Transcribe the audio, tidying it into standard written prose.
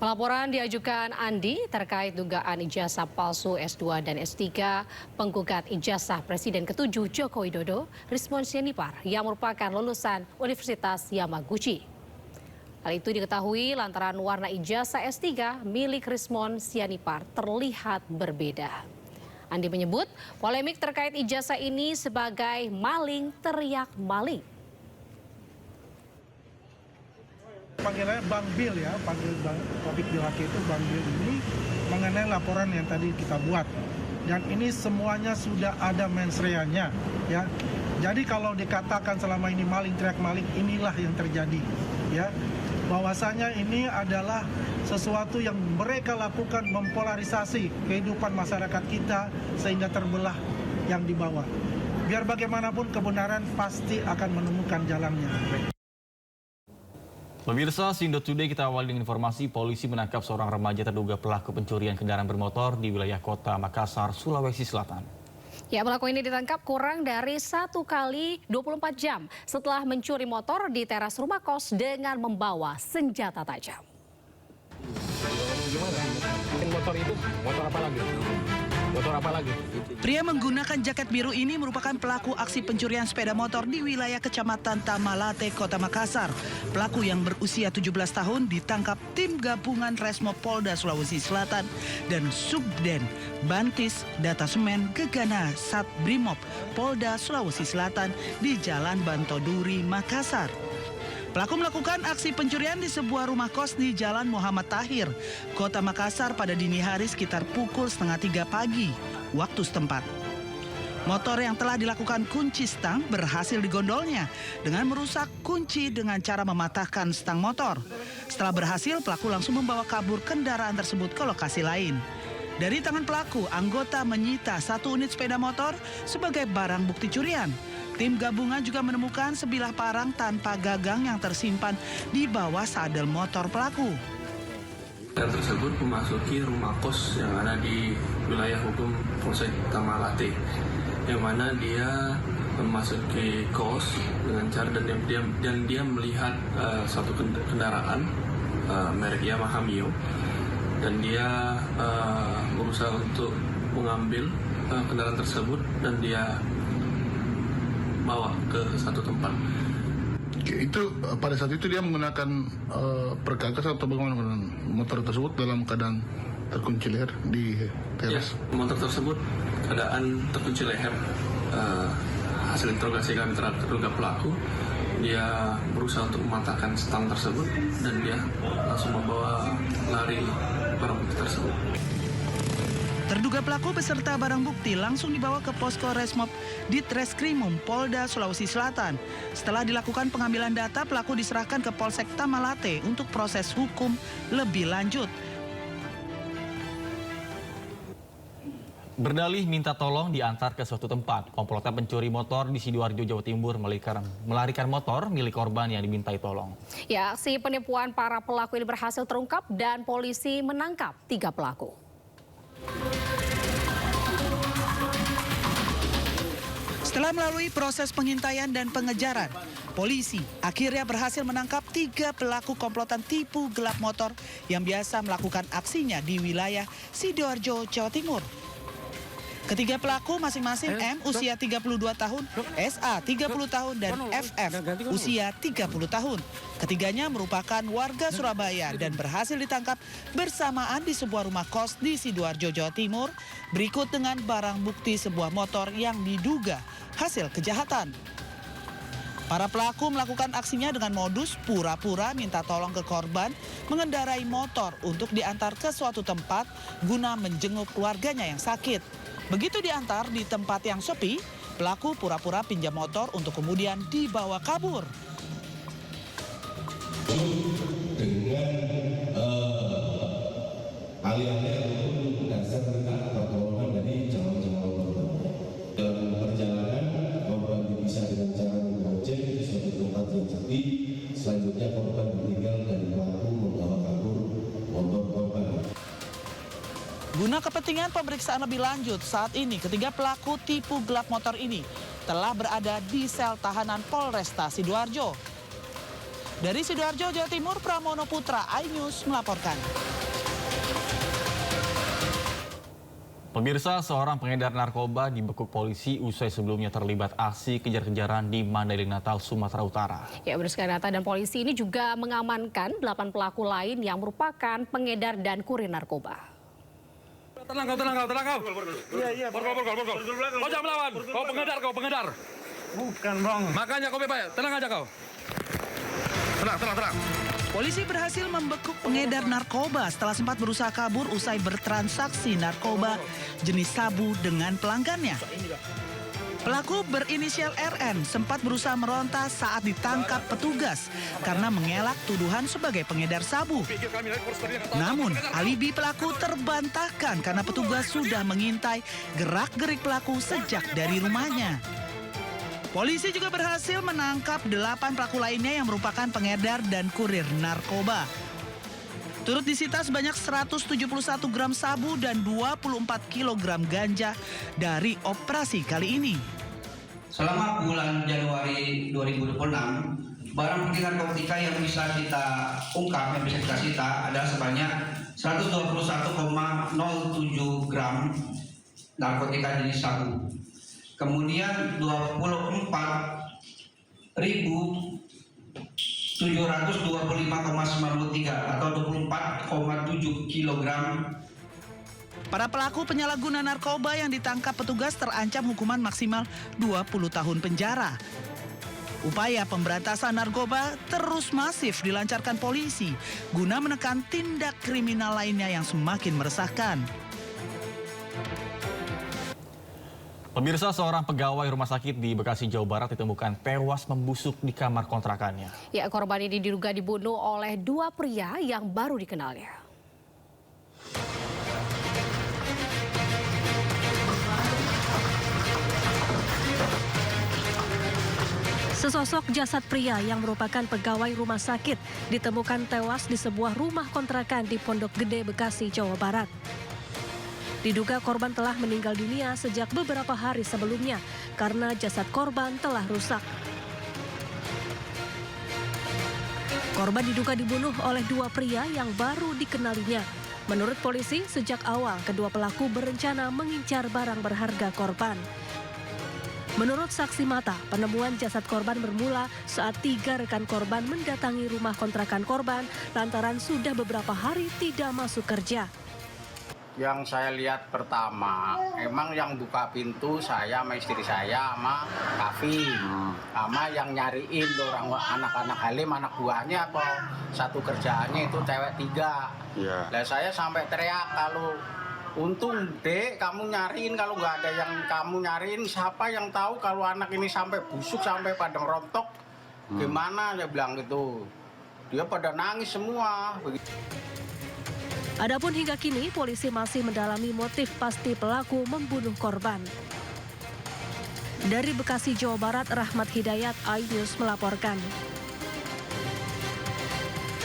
Pelaporan diajukan Andi terkait dugaan ijazah palsu S2 dan S3 penggugat ijazah Presiden ke-7 Joko Widodo, Rismon Sianipar, yang merupakan lulusan Universitas Yamaguchi. Hal itu diketahui lantaran warna ijazah S3 milik Rismon Sianipar terlihat berbeda. Andi menyebut polemik terkait ijazah ini sebagai maling teriak maling. Panggilannya Bang Bill ya, panggil topik Bilaki itu Bang Bill ini mengenai laporan yang tadi kita buat. Dan ini semuanya sudah ada mensreanya ya. Jadi kalau dikatakan selama ini maling teriak maling, inilah yang terjadi ya. Bahwasanya ini adalah sesuatu yang mereka lakukan mempolarisasi kehidupan masyarakat kita sehingga terbelah yang di bawah. Biar bagaimanapun kebenaran pasti akan menemukan jalannya. Pemirsa, Sindo Today kita awali dengan informasi polisi menangkap seorang remaja terduga pelaku pencurian kendaraan bermotor di wilayah kota Makassar, Sulawesi Selatan. Ya, pelaku ini ditangkap kurang dari 1 kali 24 jam setelah mencuri motor di teras rumah kos dengan membawa senjata tajam. Motor itu, motor apa lagi? Motor apa lagi? Pria menggunakan jaket biru ini merupakan pelaku aksi pencurian sepeda motor di wilayah Kecamatan Tamalate, Kota Makassar. Pelaku yang berusia 17 tahun ditangkap tim gabungan Resmo Polda Sulawesi Selatan dan Subden Bantis Datasemen Gegana Sat Brimob Polda Sulawesi Selatan di Jalan Bantoduri, Makassar. Pelaku melakukan aksi pencurian di sebuah rumah kos di Jalan Muhammad Tahir, Kota Makassar pada dini hari sekitar pukul 2:30 pagi, waktu setempat. Motor yang telah dilakukan kunci stang berhasil digondolnya dengan merusak kunci dengan cara mematahkan stang motor. Setelah berhasil, pelaku langsung membawa kabur kendaraan tersebut ke lokasi lain. Dari tangan pelaku, anggota menyita 1 unit sepeda motor sebagai barang bukti curian. Tim gabungan juga menemukan sebilah parang tanpa gagang yang tersimpan di bawah sadel motor pelaku. Dan tersebut memasuki rumah kos yang ada di wilayah hukum Polsek Tamalate, yang mana dia memasuki kos dengan cara dan dia melihat satu kendaraan merek Yamaha Mio, dan dia berusaha untuk mengambil kendaraan tersebut dan dia bawa ke satu tempat. Itu pada saat itu dia menggunakan perkakas atau bagaimana motor tersebut dalam keadaan terkunci leher di teras? Ya, motor tersebut keadaan terkunci leher. Hasil interogasi kami terhadap terduga pelaku, dia berusaha untuk mematahkan stang tersebut dan dia langsung membawa lari barang bukti tersebut. Terduga pelaku beserta barang bukti langsung dibawa ke posko Resmob di Treskrimum Polda Sulawesi Selatan. Setelah dilakukan pengambilan data, pelaku diserahkan ke Polsek Tamalate untuk proses hukum lebih lanjut. Berdalih minta tolong diantar ke suatu tempat, komplotan pencuri motor di Sidoarjo, Jawa Timur melarikan motor milik korban yang dimintai tolong. Ya, aksi penipuan para pelaku ini berhasil terungkap dan polisi menangkap 3 pelaku. Setelah melalui proses pengintaian dan pengejaran, polisi akhirnya berhasil menangkap 3 pelaku komplotan tipu gelap motor yang biasa melakukan aksinya di wilayah Sidoarjo, Jawa Timur. Ketiga pelaku masing-masing M usia 32 tahun, SA 30 tahun, dan FF usia 30 tahun. Ketiganya merupakan warga Surabaya dan berhasil ditangkap bersamaan di sebuah rumah kos di Sidoarjo, Jawa Timur, berikut dengan barang bukti sebuah motor yang diduga hasil kejahatan. Para pelaku melakukan aksinya dengan modus pura-pura minta tolong ke korban mengendarai motor untuk diantar ke suatu tempat guna menjenguk keluarganya yang sakit. Begitu diantar di tempat yang sepi, pelaku pura-pura pinjam motor untuk kemudian dibawa kabur. Dengan alih-alih ataupun dasar tentang pertolongan dari calon-calon korban. Dalam perjalanan, korban dipisah dengan cara mengoceng di suatu tempat yang sepi. Selanjutnya korban ditinggal dan pelaku membawa kabur motor korban. Guna kepentingan pemeriksaan lebih lanjut, saat ini ketiga pelaku tipu gelap motor ini telah berada di sel tahanan Polresta Sidoarjo. Dari Sidoarjo, Jawa Timur, Pramono Putra, iNews melaporkan. Pemirsa, seorang pengedar narkoba dibekuk polisi usai sebelumnya terlibat aksi kejar-kejaran di Mandailing Natal, Sumatera Utara. Ya, berdasarkan data dan polisi ini juga mengamankan 8 pelaku lain yang merupakan pengedar dan kurir narkoba. Tenang kau. Iya. Borgol. Kau jangan melawan. Kau pengedar. Bukan, Bang. Makanya kau bebas. Tenang aja kau. Tenang. Polisi berhasil membekuk pengedar narkoba setelah sempat berusaha kabur usai bertransaksi narkoba jenis sabu dengan pelanggannya. Pelaku berinisial RN sempat berusaha meronta saat ditangkap petugas karena mengelak tuduhan sebagai pengedar sabu. Namun, alibi pelaku terbantahkan karena petugas sudah mengintai gerak-gerik pelaku sejak dari rumahnya. Polisi juga berhasil menangkap 8 pelaku lainnya yang merupakan pengedar dan kurir narkoba. Turut disita sebanyak 171 gram sabu dan 24 kilogram ganja dari operasi kali ini. Selama bulan Januari 2026, barang bukti narkotika yang bisa kita ungkap, yang bisa kita sita adalah sebanyak 121,07 gram narkotika jenis sabu. Kemudian 24.725,93 atau 24,7 kilogram. Para pelaku penyalahguna narkoba yang ditangkap petugas terancam hukuman maksimal 20 tahun penjara. Upaya pemberantasan narkoba terus masif dilancarkan polisi guna menekan tindak kriminal lainnya yang semakin meresahkan. Pemirsa, seorang pegawai rumah sakit di Bekasi, Jawa Barat ditemukan tewas membusuk di kamar kontrakannya. Ya, korban ini diduga dibunuh oleh 2 pria yang baru dikenalnya. Sesosok jasad pria yang merupakan pegawai rumah sakit ditemukan tewas di sebuah rumah kontrakan di Pondok Gede, Bekasi, Jawa Barat. Diduga korban telah meninggal dunia sejak beberapa hari sebelumnya karena jasad korban telah rusak. Korban diduga dibunuh oleh 2 pria yang baru dikenalinya. Menurut polisi, sejak awal kedua pelaku berencana mengincar barang berharga korban. Menurut saksi mata, penemuan jasad korban bermula saat 3 rekan korban mendatangi rumah kontrakan korban lantaran sudah beberapa hari tidak masuk kerja. Yang saya lihat pertama, emang yang buka pintu saya sama istri saya sama Kavi. Sama yang nyariin orang anak-anak Halim, anak buahnya apa satu kerjaannya itu cewek 3. Lah saya sampai teriak, kalau untung dek kamu nyariin, kalau nggak ada yang kamu nyariin siapa yang tahu kalau anak ini sampai busuk sampai pada rontok gimana, dia bilang gitu. Dia pada nangis semua. Adapun hingga kini polisi masih mendalami motif pasti pelaku membunuh korban. Dari Bekasi, Jawa Barat, Rahmat Hidayat, iNews melaporkan.